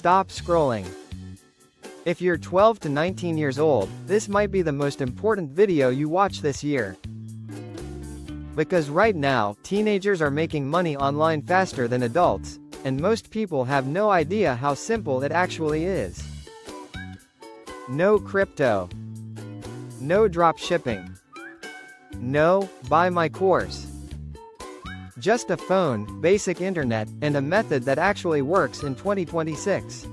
Stop scrolling. If you're 12 to 19 years old, this might be the most important video you watch this year. Because right now, teenagers are making money online faster than adults, and most people have no idea how simple it actually is. No crypto. No drop shipping. No, buy my course. Just a phone, basic internet, and a method that actually works in 2026.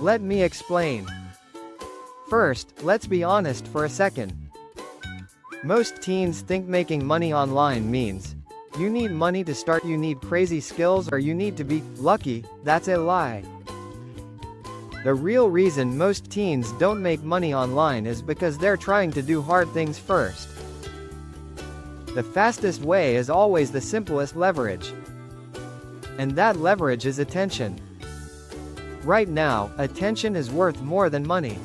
Let me explain. First, let's be honest for a second. Most teens think making money online means you need money to start, you need crazy skills, or you need to be lucky. That's a lie. The real reason most teens don't make money online is because they're trying to do hard things first. The fastest way is always the simplest leverage. And that leverage is attention. Right now, attention is worth more than money.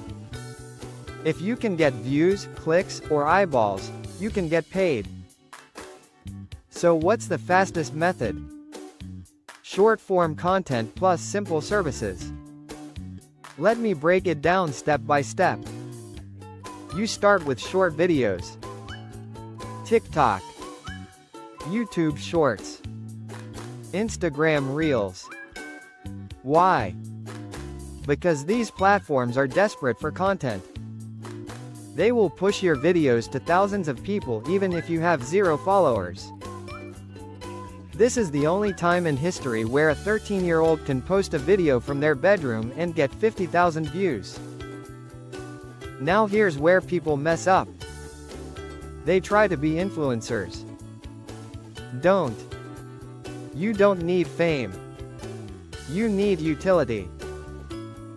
If you can get views, clicks, or eyeballs, you can get paid. So what's the fastest method? Short-form content plus simple services. Let me break it down step by step. You start with short videos. TikTok, YouTube Shorts, Instagram Reels. Why? Because these platforms are desperate for content. They will push your videos to thousands of people even if you have 0 followers. This is the only time in history where a 13-year-old can post a video from their bedroom and get 50,000 views. Now here's where people mess up. They try to be influencers. Don't. You don't need fame. You need utility.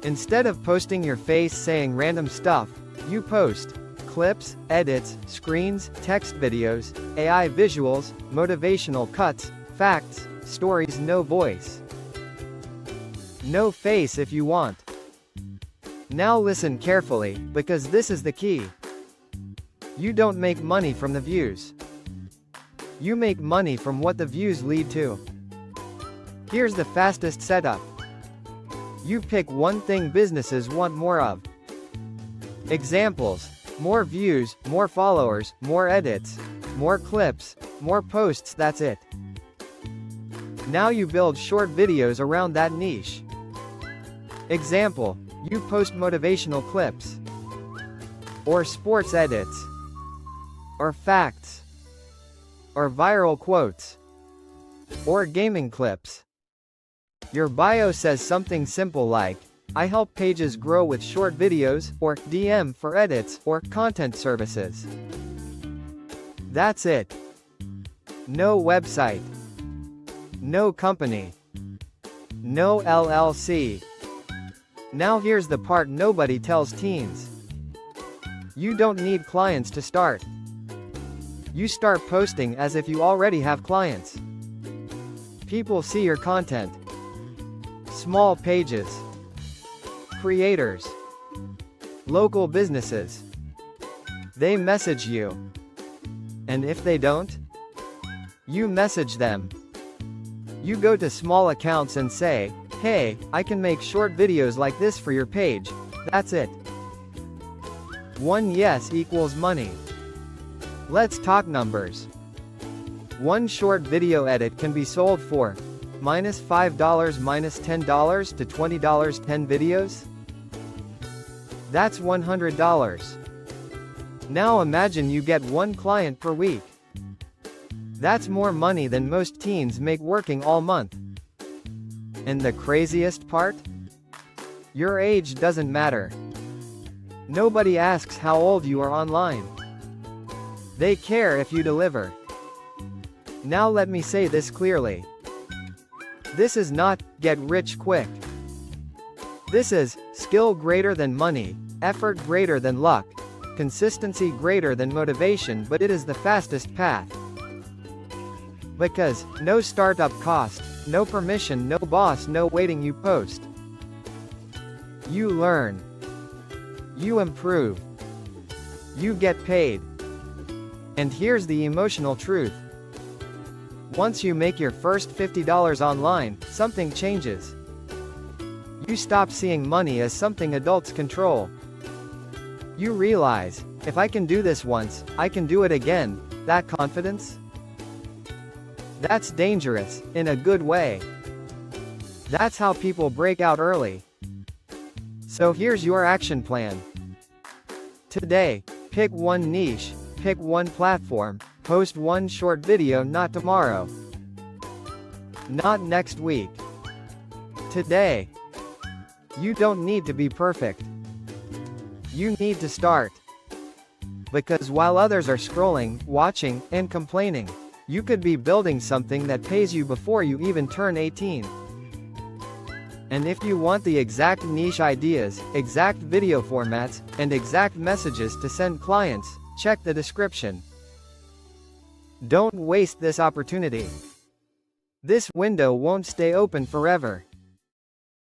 Instead of posting your face saying random stuff, you post clips, edits, screens, text videos, AI visuals, motivational cuts, facts, stories. No voice. No face if you want. Now listen carefully, because this is the key. You don't make money from the views. You make money from what the views lead to. Here's the fastest setup. You pick one thing businesses want more of. Examples: more views, more followers, more edits, more clips, more posts. That's it. Now you build short videos around that niche. Example: you post motivational clips, or sports edits, or facts, or viral quotes, or gaming clips. Your bio says something simple like, I help pages grow with short videos, or DM for edits, or content services. That's it. No website. No company. No LLC. Now here's the part nobody tells teens. You don't need clients to start. You start posting as if you already have clients. People see your content. Small pages. Creators. Local businesses. They message you. And if they don't, you message them. You go to small accounts and say, hey, I can make short videos like this for your page. That's it. One yes equals money. Let's talk numbers. One short video edit can be sold for -$5 -$10 to $20. 10 videos? That's $100. Now imagine you get one client per week. That's more money than most teens make working all month. And the craziest part? Your age doesn't matter. Nobody asks how old you are online. They care if you deliver. Now let me say this clearly. This is not get rich quick. This is skill greater than money, effort greater than luck, consistency greater than motivation, but it is the fastest path. Because no startup cost, no permission, no boss, no waiting. You post. You learn. You improve. You get paid. And here's the emotional truth. Once you make your first $50 online, something changes. You stop seeing money as something adults control. You realize, if I can do this once, I can do it again. That confidence? That's dangerous, in a good way. That's how people break out early. So here's your action plan. Today, pick one niche, pick one platform, post one short video. Not tomorrow. Not next week. Today. You don't need to be perfect. You need to start. Because while others are scrolling, watching, and complaining, you could be building something that pays you before you even turn 18. And if you want the exact niche ideas, exact video formats, and exact messages to send clients, check the description. Don't waste this opportunity. This window won't stay open forever.